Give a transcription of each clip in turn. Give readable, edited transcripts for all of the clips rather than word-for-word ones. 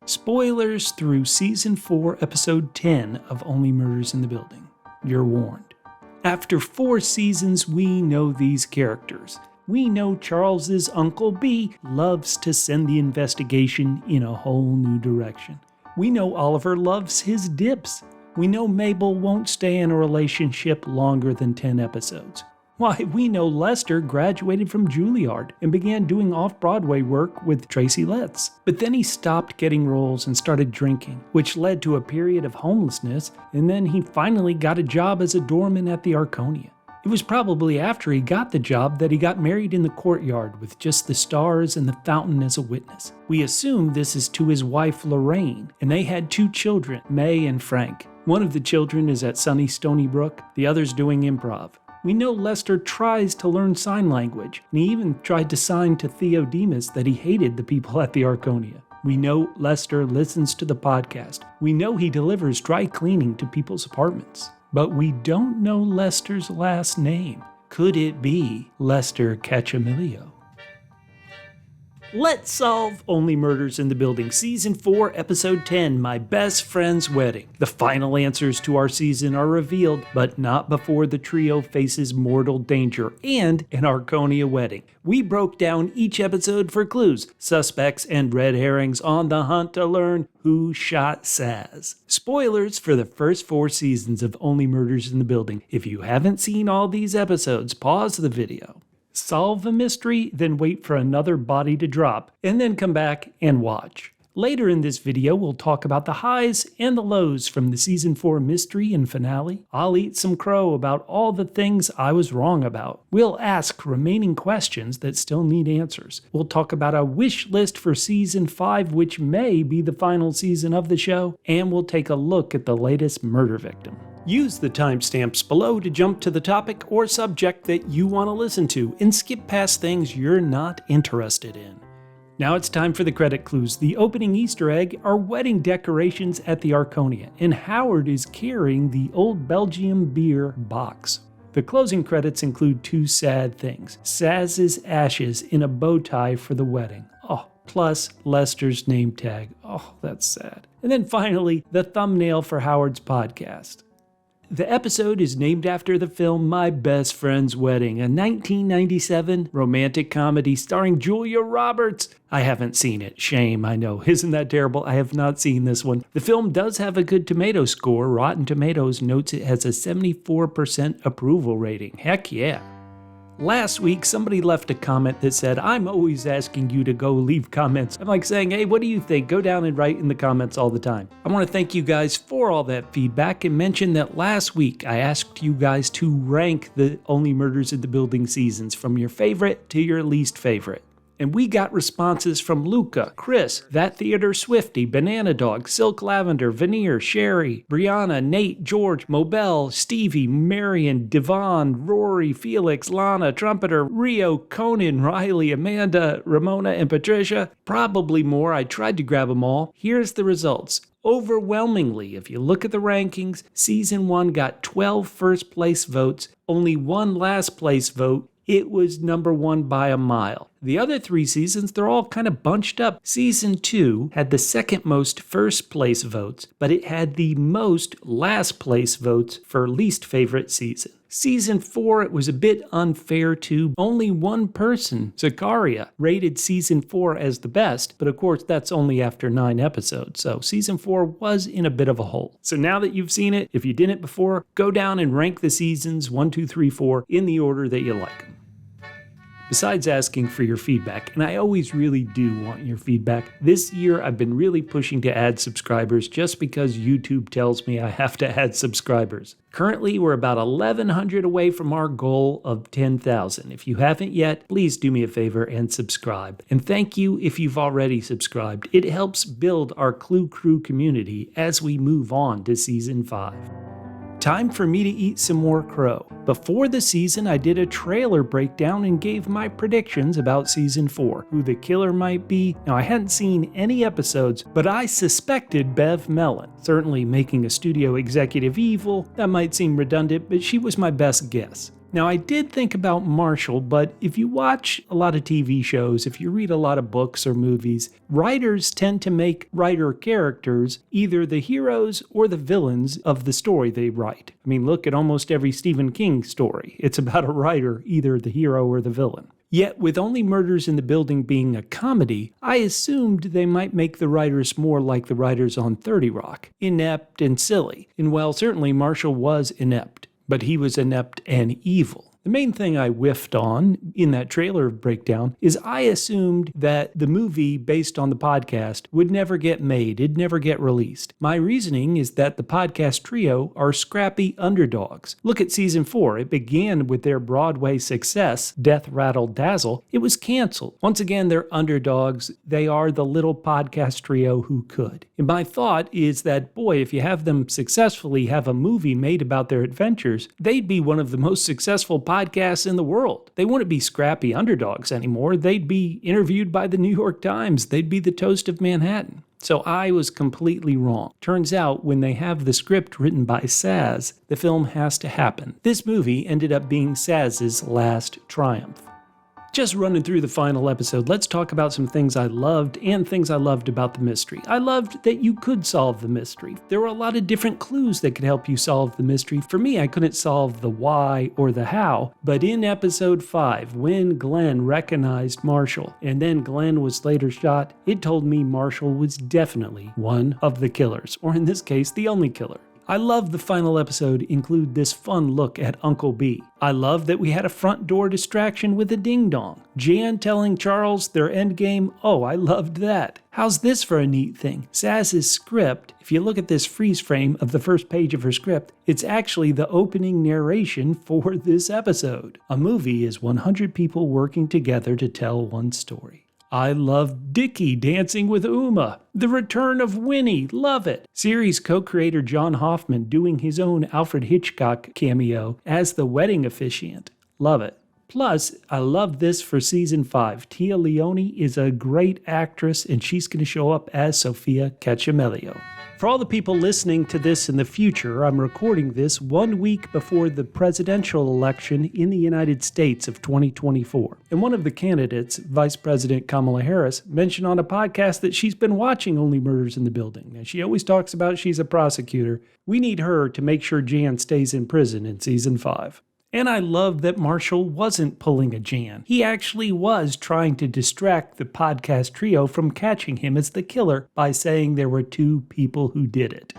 Spoilers through Season 4, Episode 10 of Only Murders in the Building. You're warned. After 4 seasons, we know these characters. We know Charles's Uncle B loves to send the investigation in a whole new direction. We know Oliver loves his dips. We know Mabel won't stay in a relationship longer than 10 episodes. Why, we know Lester graduated from Juilliard and began doing off-Broadway work with Tracy Letts. But then he stopped getting roles and started drinking, which led to a period of homelessness, and then he finally got a job as a doorman at the Arconia. It was probably after he got the job that he got married in the courtyard with just the stars and the fountain as a witness. We assume this is to his wife Lorraine, and they had 2 children, May and Frank. One of the children is at sunny Stony Brook, the other's doing improv. We know Lester tries to learn sign language, and he even tried to sign to Theo Demas that he hated the people at the Arconia. We know Lester listens to the podcast. We know he delivers dry cleaning to people's apartments. But we don't know Lester's last name. Could it be Lester Cacciamilio? Let's solve Only Murders in the Building, Season 4, Episode 10, My Best Friend's Wedding. The final answers to our season are revealed, but not before the trio faces mortal danger and an Arconia wedding. We broke down each episode for clues, suspects, and red herrings on the hunt to learn who shot Saz. Spoilers for the first 4 seasons of Only Murders in the Building. If you haven't seen all these episodes, pause the video. Solve a mystery, then wait for another body to drop, and then come back and watch. Later in this video, we'll talk about the highs and the lows from the Season 4 mystery and finale. I'll eat some crow about all the things I was wrong about. We'll ask remaining questions that still need answers. We'll talk about a wish list for Season 5, which may be the final season of the show, and we'll take a look at the latest murder victim. Use the timestamps below to jump to the topic or subject that you want to listen to and skip past things you're not interested in. Now it's time for the credit clues. The opening Easter egg are wedding decorations at the Arconia, and Howard is carrying the Old Belgium beer box. The closing credits include 2 sad things. Saz's ashes in a bow tie for the wedding. Oh, plus Lester's name tag. Oh, that's sad. And then finally, the thumbnail for Howard's podcast. The episode is named after the film My Best Friend's Wedding, a 1997 romantic comedy starring Julia Roberts. I haven't seen it. Shame, I know. Isn't that terrible? I have not seen this one. The film does have a good tomato score. Rotten Tomatoes notes it has a 74% approval rating. Heck yeah. Last week, somebody left a comment that said, I'm always asking you to go leave comments. I'm like saying, hey, what do you think? Go down and write in the comments all the time. I want to thank you guys for all that feedback and mention that last week I asked you guys to rank the Only Murders in the Building seasons from your favorite to your least favorite. And we got responses from Luca, Chris, That Theater Swifty, Banana Dog, Silk Lavender, Veneer, Sherry, Brianna, Nate, George, Mabel, Stevie, Marion, Devon, Rory, Felix, Lana, Trumpeter, Rio, Conan, Riley, Amanda, Ramona, and Patricia. Probably more. I tried to grab them all. Here's the results. Overwhelmingly, if you look at the rankings, Season 1 got 12 first place votes, only 1 last place vote. It was number 1 by a mile. The other 3 seasons, they're all kind of bunched up. Season 2 had the second most first place votes, but it had the most last place votes for least favorite season. Season 4, it was a bit unfair too. Only one person, Zakaria, rated Season 4 as the best, but of course that's only after 9 episodes, so Season 4 was in a bit of a hole. So now that you've seen it, if you didn't before, go down and rank the seasons 1, 2, 3, 4 in the order that you like them. Besides asking for your feedback, and I always really do want your feedback, this year I've been really pushing to add subscribers just because YouTube tells me I have to add subscribers. Currently, we're about 1,100 away from our goal of 10,000. If you haven't yet, please do me a favor and subscribe. And thank you if you've already subscribed. It helps build our Clue Crew community as we move on to Season 5. Time for me to eat some more crow. Before the season, I did a trailer breakdown and gave my predictions about Season 4, who the killer might be. Now, I hadn't seen any episodes, but I suspected Bev Mellon. Certainly making a studio executive evil, that might seem redundant, but she was my best guess. Now, I did think about Marshall, but if you watch a lot of TV shows, if you read a lot of books or movies, writers tend to make writer characters either the heroes or the villains of the story they write. I mean, look at almost every Stephen King story. It's about a writer, either the hero or the villain. Yet, with Only Murders in the Building being a comedy, I assumed they might make the writers more like the writers on 30 Rock, inept and silly. And while certainly Marshall was inept, but he was inept and evil. The main thing I whiffed on in that trailer breakdown is I assumed that the movie based on the podcast would never get made, it'd never get released. My reasoning is that the podcast trio are scrappy underdogs. Look at season 4, it began with their Broadway success, Death Rattle Dazzle. It was canceled. Once again, they're underdogs. They are the little podcast trio who could. And my thought is that, boy, if you have them successfully have a movie made about their adventures, they'd be one of the most successful podcasts in the world. They wouldn't be scrappy underdogs anymore. They'd be interviewed by the New York Times. They'd be the toast of Manhattan. So I was completely wrong. Turns out when they have the script written by Saz, the film has to happen. This movie ended up being Saz's last triumph. Just running through the final episode, let's talk about some things I loved and things I loved about the mystery. I loved that you could solve the mystery. There were a lot of different clues that could help you solve the mystery. For me, I couldn't solve the why or the how, but in episode 5, when Glenn recognized Marshall and then Glenn was later shot, it told me Marshall was definitely one of the killers, or in this case, the only killer. I love the final episode include this fun look at Uncle B. I love that we had a front door distraction with a ding-dong. Jan telling Charles their endgame, oh, I loved that. How's this for a neat thing? Saz's script, if you look at this freeze frame of the first page of her script, it's actually the opening narration for this episode. A movie is 100 people working together to tell one story. I love Dickie dancing with Uma. The return of Winnie, love it. Series co-creator John Hoffman doing his own Alfred Hitchcock cameo as the wedding officiant, love it. Plus, I love this for season 5. Tia Leone is a great actress and she's going to show up as Sophia Cacimelio. For all the people listening to this in the future, I'm recording this 1 week before the presidential election in the United States of 2024. And one of the candidates, Vice President Kamala Harris, mentioned on a podcast that she's been watching Only Murders in the Building. And she always talks about she's a prosecutor. We need her to make sure Jan stays in prison in season 5. And I love that Marshall wasn't pulling a Jan. He actually was trying to distract the podcast trio from catching him as the killer by saying there were 2 people who did it.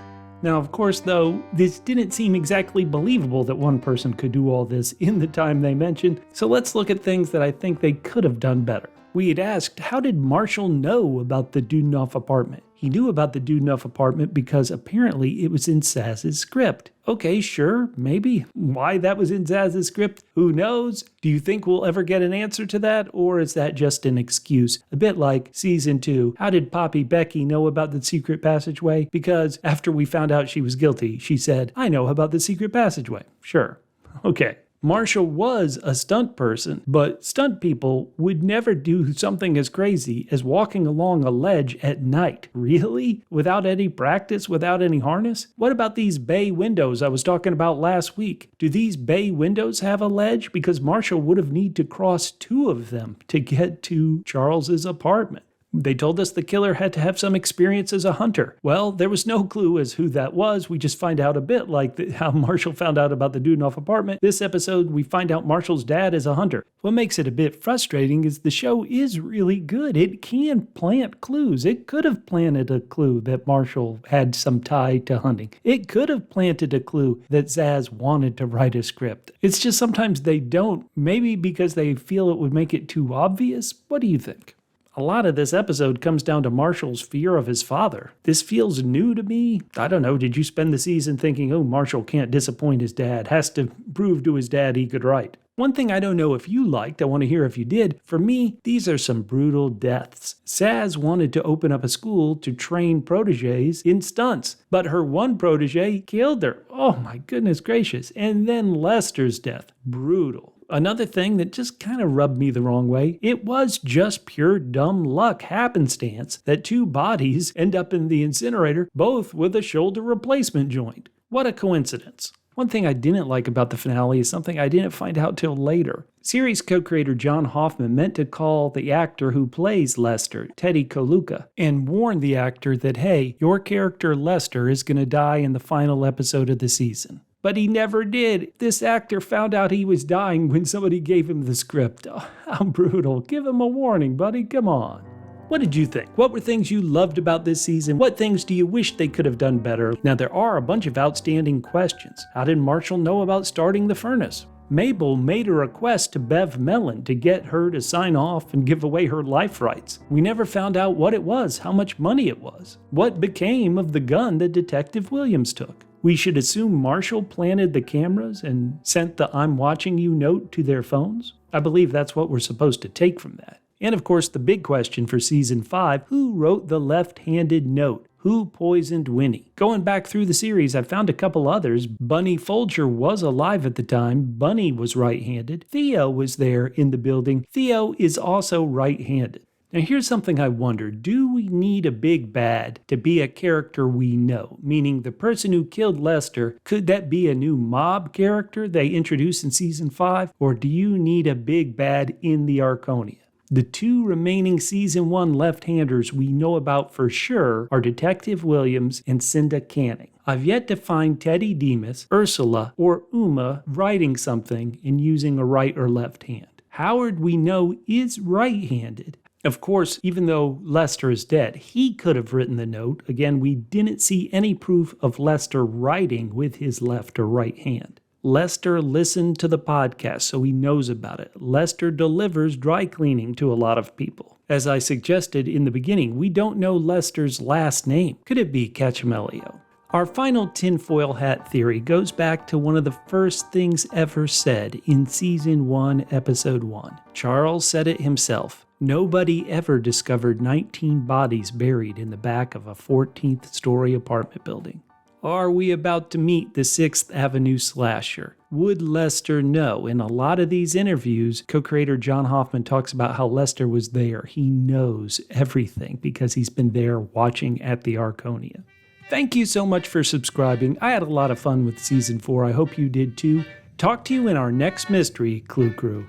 Now, of course, though, this didn't seem exactly believable that one person could do all this in the time they mentioned, so let's look at things that I think they could have done better. We had asked, how did Marshall know about the Dudenoff apartment? He knew about the Dudenoff apartment because apparently it was in Saz's script. Okay, sure, maybe. Why that was in Saz's script, who knows? Do you think we'll ever get an answer to that, or is that just an excuse? A bit like season 2, how did Poppy Becky know about the secret passageway? Because after we found out she was guilty, she said, I know about the secret passageway. Sure, okay. Marshall was a stunt person, but stunt people would never do something as crazy as walking along a ledge at night. Really? Without any practice, without any harness? What about these bay windows I was talking about last week? Do these bay windows have a ledge? Because Marshall would have need to cross 2 of them to get to Charles's apartment. They told us the killer had to have some experience as a hunter. Well, there was no clue as who that was. We just find out a bit like how Marshall found out about the Dudenoff apartment. This episode, we find out Marshall's dad is a hunter. What makes it a bit frustrating is the show is really good. It can plant clues. It could have planted a clue that Marshall had some tie to hunting. It could have planted a clue that Saz wanted to write a script. It's just sometimes they don't. Maybe because they feel it would make it too obvious. What do you think? A lot of this episode comes down to Marshall's fear of his father. This feels new to me. I don't know, did you spend the season thinking, oh, Marshall can't disappoint his dad, has to prove to his dad he could write? One thing I don't know if you liked, I want to hear if you did, for me, these are some brutal deaths. Saz wanted to open up a school to train proteges in stunts, but her one protege killed her. Oh my goodness gracious. And then Lester's death, brutal. Another thing that just kind of rubbed me the wrong way, it was just pure dumb luck happenstance that 2 bodies end up in the incinerator, both with a shoulder replacement joint. What a coincidence. One thing I didn't like about the finale is something I didn't find out till later. Series co-creator John Hoffman meant to call the actor who plays Lester, Teddy Coluca, and warn the actor that, hey, your character Lester is going to die in the final episode of the season. But he never did. This actor found out he was dying when somebody gave him the script. Oh, how brutal. Give him a warning, buddy. Come on. What did you think? What were things you loved about this season? What things do you wish they could have done better? Now, there are a bunch of outstanding questions. How did Marshall know about starting the furnace? Mabel made a request to Bev Mellon to get her to sign off and give away her life rights. We never found out what it was, how much money it was. What became of the gun that Detective Williams took? We should assume Marshall planted the cameras and sent the "I'm watching you" note to their phones? I believe that's what we're supposed to take from that. And of course, the big question for Season 5, who wrote the left-handed note? Who poisoned Winnie? Going back through the series, I found a couple others. Bunny Folger was alive at the time. Bunny was right-handed. Theo was there in the building. Theo is also right-handed. Now here's something I wonder. Do we need a big bad to be a character we know? Meaning the person who killed Lester, could that be a new mob character they introduce in Season 5? Or do you need a big bad in the Arconia? The two remaining Season 1 left-handers we know about for sure are Detective Williams and Cinda Canning. I've yet to find Teddy Demas, Ursula, or Uma writing something and using a right or left hand. Howard, we know, is right-handed. Of course, even though Lester is dead, he could have written the note. Again, we didn't see any proof of Lester writing with his left or right hand. Lester listened to the podcast, so he knows about it. Lester delivers dry cleaning to a lot of people. As I suggested in the beginning, we don't know Lester's last name. Could it be Cachamelio? Our final tinfoil hat theory goes back to one of the first things ever said in Season 1, Episode 1. Charles said it himself. Nobody ever discovered 19 bodies buried in the back of a 14th-story apartment building. Are we about to meet the 6th Avenue slasher? Would Lester know? In a lot of these interviews, co-creator John Hoffman talks about how Lester was there. He knows everything because he's been there watching at the Arconia. Thank you so much for subscribing. I had a lot of fun with Season 4. I hope you did too. Talk to you in our next mystery, Clue Crew.